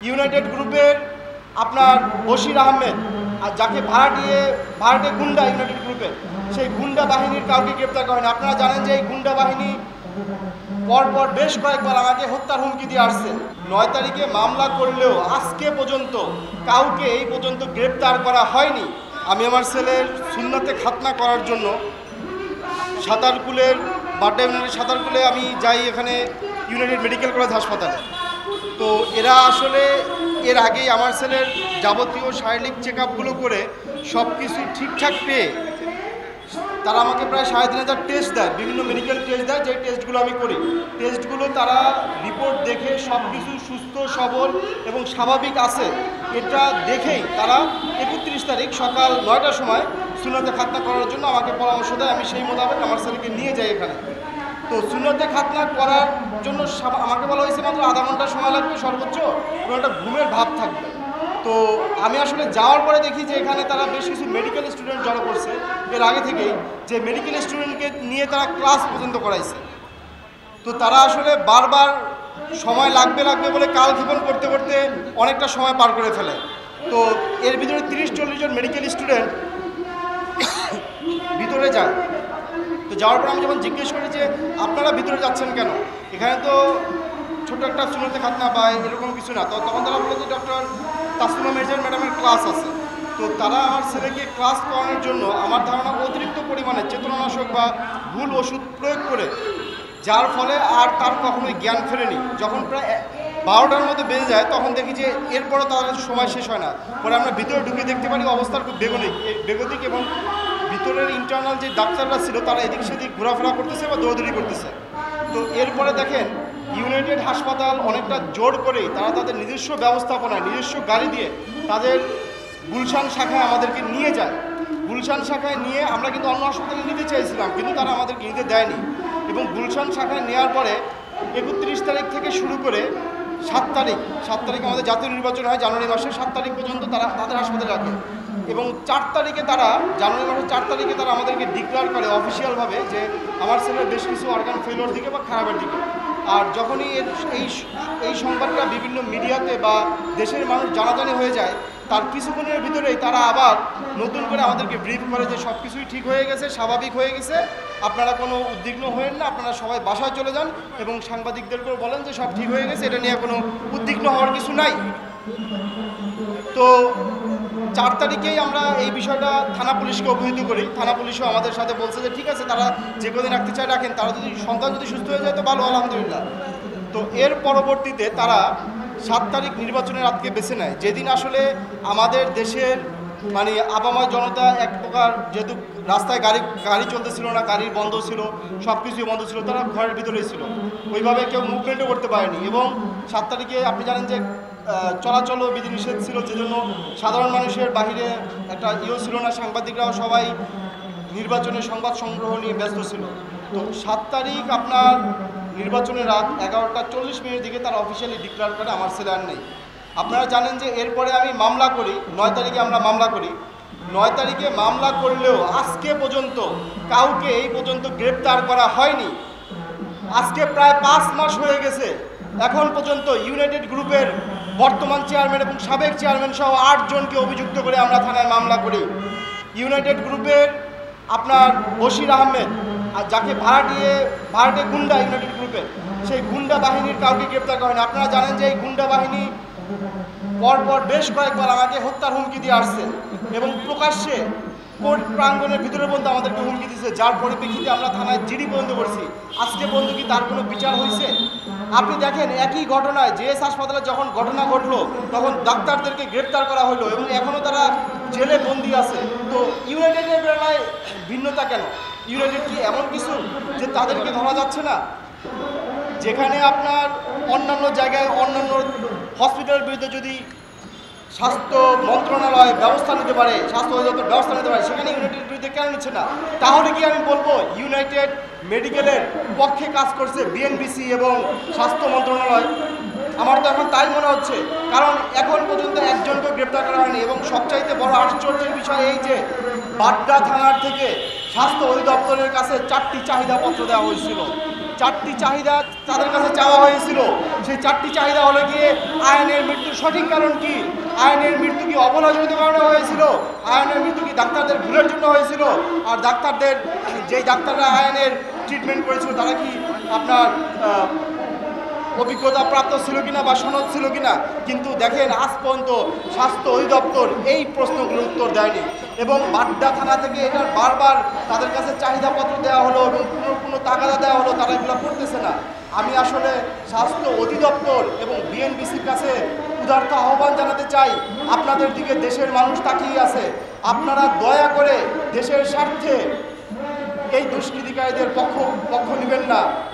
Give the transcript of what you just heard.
United গ্রুপের আপনার বশির আহমেদ আর যাকে ভাড়াটে গুন্ডা ইউনাইটেড গ্রুপের সেই গুন্ডা বাহিনীর কাউকে গ্রেপ্তার করেন। আপনারা জানেন যে এই গুন্ডা বাহিনী পরপর বেশ কয়েকবার আমাকে হত্যার হুমকি দিয়ে আসছে। 9 তারিখে মামলা করলেও আজকে পর্যন্ত কাউকে এই পর্যন্ত গ্রেপ্তার করা হয়নি। আমি আমার ছেলের সুন্নতে খাতনা করার জন্য সাঁতারকুলের বাড্ডা ইউনিটের সাঁতারকুলে আমি যাই, এখানে ইউনাইটেড মেডিকেল কলেজ হাসপাতালে। তো এরা আসলে এর আগেই আমার ছেলের যাবতীয় শারীরিক চেক আপগুলো করে সব কিছু ঠিকঠাক পেয়ে তারা আমাকে প্রায় 3,500 টেস্ট দেয়, বিভিন্ন মেডিকেল টেস্ট দেয়, যে টেস্টগুলো আমি করি। টেস্টগুলো তারা রিপোর্ট দেখে সব কিছু সুস্থ সবল এবং স্বাভাবিক আছে এটা দেখেই তারা 31 তারিখ সকাল 9টার সময় সুন্নতে খাতনা করার জন্য আমাকে পরামর্শ দেয়। আমি সেই মোতাবেক আমার ছেলেকে নিয়ে যাই এখানে। তো সুন্নতে খাতনা করার জন্য আমাকে বলা হয়েছে মাত্র আধা ঘন্টা সময় লাগবে সর্বোচ্চ, এবং একটা ঘুমের ভাব থাকবে। তো আমি আসলে যাওয়ার পরে দেখি যে এখানে তারা বেশ কিছু মেডিকেল স্টুডেন্ট জড়ো করছে এর আগে থেকেই, যে মেডিকেল স্টুডেন্টকে নিয়ে তারা ক্লাস পর্যন্ত করাইছে। তো তারা আসলে বারবার সময় লাগবে বলে কালক্ষেপণ করতে করতে অনেকটা সময় পার করে ফেলে। তো এর ভিতরে 30-40 জন মেডিকেল স্টুডেন্ট ভিতরে যায়। তো যাওয়ার পর আমি যখন জিজ্ঞেস করি যে আপনারা ভিতরে যাচ্ছেন কেন, এখানে তো ছোট একটা সুন্নতে খাতনা বা এরকম কিছু না, তো তখন তারা বলে যে ডক্টর তাসলিমা মির্জা ম্যাডামের ক্লাস আছে। তো তারা আমার ছেলেকে ক্লাস করানোর জন্য আমার ধারণা অতিরিক্ত পরিমাণে চেতনানাশক বা ভুল ওষুধ প্রয়োগ করে, যার ফলে আর তার কখনোই জ্ঞান ফেরেনি। যখন প্রায় 12টার মধ্যে বেজে যায় তখন দেখি যে এরপরও তাদের সময় শেষ হয় না। পরে আমরা ভিতরে ঢুকে দেখতে পারি অবস্থার খুব বেগতিক এবং ভিতরের ইন্টারনাল যে ডাক্তাররা ছিল তারা এদিক সেদিক ঘোরাফেরা করতেছে বা দৌড়দৌড়ি করতেছে। তো এরপরে দেখেন ইউনাইটেড হাসপাতাল অনেকটা জোর করেই তারা তাদের নিজস্ব ব্যবস্থাপনায় নিজস্ব গাড়ি দিয়ে তাদের গুলশান শাখায় আমাদেরকে নিয়ে যায়। গুলশান শাখায় নিয়ে আমরা কিন্তু অন্য হাসপাতালে নিতে চাইছিলাম, কিন্তু তারা আমাদেরকে নিতে দেয়নি। এবং গুলশান শাখায় নেওয়ার পরে 31 তারিখ থেকে শুরু করে 7 তারিখ আমাদের জাতীয় নির্বাচন হয় জানুয়ারি মাসের 7 তারিখ পর্যন্ত তারা তাদের হাসপাতালে রাখে। এবং 4 তারিখে তারা জানুয়ারি মাসের 4 তারিখে তারা আমাদেরকে ডিক্লেয়ার করে অফিসিয়ালভাবে যে আমার ছেলের বেশ কিছু অর্গান ফেলিওর দিকে বা খারাপের দিকে। আর যখনই এই সংবাদটা বিভিন্ন মিডিয়াতে বা দেশের মানুষ জানাজানি হয়ে যায়, তার কিছুক্ষণের ভিতরেই তারা আবার নতুন করে আমাদেরকে ব্রিফ করে যে সব কিছুই ঠিক হয়ে গেছে, স্বাভাবিক হয়ে গেছে, আপনারা কোনো উদ্বিগ্ন হয়েন না, আপনারা সবাই বাসায় চলে যান এবং সাংবাদিকদেরকেও বলেন যে সব ঠিক হয়ে গেছে, এটা নিয়ে কোনো উদ্বিগ্ন হওয়ার কিছু নাই। তো 4 তারিখেই আমরা এই বিষয়টা থানা পুলিশকে অবহিত করি। থানা পুলিশও আমাদের সাথে বলছে যে ঠিক আছে, তারা যে কদিন রাখতে চায় রাখেন, তারা যদি সন্তান যদি সুস্থ হয়ে যায় তো ভালো, আলহামদুলিল্লাহ। তো এর পরবর্তীতে তারা 7 তারিখ নির্বাচনের রাতকে বেছে নেয়, যেদিন আসলে আমাদের দেশের মানে আপাময় জনতা এক প্রকার, যেহেতু রাস্তায় গাড়ি চলতেছিল না, গাড়ি বন্ধ ছিল, সব কিছুই বন্ধ ছিল, তারা ঘরের ভিতরেই ছিল, ওইভাবে কেউ মুভমেন্টও করতে পারেনি। এবং 7 তারিখে আপনি জানেন যে চলাচলও বিধিনিষেধ ছিল, যেজন্য সাধারণ মানুষের বাহিরে একটা ছিল না, সাংবাদিকরাও সবাই নির্বাচনের সংবাদ সংগ্রহ নিয়ে ব্যস্ত ছিল। তো 7 তারিখ আপনার নির্বাচনের রাত 11:40 দিকে তারা অফিসিয়ালি ডিক্লেয়ার করে আমার ছেলে আর নেই। আপনারা জানেন যে এরপরে আমি মামলা করি, 9 তারিখে আমরা মামলা করি। 9 তারিখে মামলা করলেও আজকে পর্যন্ত কাউকে এই পর্যন্ত গ্রেপ্তার করা হয়নি। আজকে প্রায় 5 মাস হয়ে গেছে, এখন পর্যন্ত ইউনাইটেড গ্রুপের বর্তমান চেয়ারম্যান এবং সাবেক চেয়ারম্যান সহ 8 জনকে অভিযুক্ত করে আমরা থানায় মামলা করি। ইউনাইটেড গ্রুপের আপনার বশির আহমেদ আর যাকে ভাড়াটে গুন্ডা ইউনাইটেড গ্রুপের সেই গুন্ডা বাহিনীর কাউকে গ্রেপ্তার করেন। আপনারা জানেন যে এই গুন্ডা বাহিনী পরপর বেশ কয়েকবার আমাকে হত্যার হুমকি দিয়ে আসছে এবং প্রকাশ্যে কোর্ট প্রাঙ্গণের ভিতরে পর্যন্ত আমাদেরকে হুমকি দিচ্ছে, যার পরিপ্রেক্ষিতে আমরা থানায় জিডি পর্যন্ত করছি। আজকে পর্যন্ত কি তার কোনো বিচার হয়েছে? আপনি দেখেন একই ঘটনায় জেএস হাসপাতালে যখন ঘটনা ঘটলো তখন ডাক্তারদেরকে গ্রেপ্তার করা হলো এবং এখনও তারা জেলে বন্দি আছে। তো ইউনাইটেডের বেলায় ভিন্নতা কেন? ইউনাইটেড কি এমন কিছু যে তাদেরকে ধরা যাচ্ছে না? যেখানে আপনার অন্যান্য জায়গায় অন্যান্য হসপিটালের বিরুদ্ধে যদি স্বাস্থ্য মন্ত্রণালয় ব্যবস্থা নিতে পারে, স্বাস্থ্য অধিদপ্তর ব্যবস্থা নিতে পারে, সেখানে ইউনাইটেডের বিরুদ্ধে কেন নিচ্ছে না? তাহলে কি আমি বলবো ইউনাইটেড মেডিকেলের পক্ষে কাজ করছে বিএনবিসি এবং স্বাস্থ্য মন্ত্রণালয়? আমার তো এখন তাই মনে হচ্ছে, কারণ এখন পর্যন্ত একজনকেও গ্রেপ্তার করা হয়নি। এবং সবচাইতে বড় আশ্চর্যের বিষয় এই যে বাড্ডা থানার থেকে স্বাস্থ্য অধিদপ্তরের কাছে 4টি চাহিদাপত্র দেওয়া হয়েছিল। চারটি চাহিদা তাদের কাছে চাওয়া হয়েছিল। সেই চারটি চাহিদা হলো গিয়ে আয়নের মৃত্যুর সঠিক কারণ কি, আয়নের মৃত্যু কি অবহেলাজনিত কারণে হয়েছিল, আয়নের মৃত্যু কি ডাক্তারদের ভুলের জন্য হয়েছিল, আর ডাক্তারদের যেই ডাক্তাররা আয়নের ট্রিটমেন্ট করেছিল তারা কি আপনার অভিজ্ঞতা প্রাপ্ত ছিল কিনা বা সনদ ছিল কিনা। কিন্তু দেখেন আজ পর্যন্ত স্বাস্থ্য অধিদপ্তর এই প্রশ্নগুলোর উত্তর দেয়নি এবং বাড্ডা থানা থেকে এটার বারবার তাদের কাছে চাহিদাপত্র দেওয়া হলো এবং কোনো তাগাদা দেওয়া হলো, তারা এগুলো করতেছে না। আমি আসলে স্বাস্থ্য অধিদপ্তর এবং বিএনবিসির কাছে উদারতা আহ্বান জানাতে চাই, আপনাদের দিকে দেশের মানুষ তাকিয়ে আছে, আপনারা দয়া করে দেশের স্বার্থে এই দুষ্কৃতিকারীদের পক্ষ নেবেন না।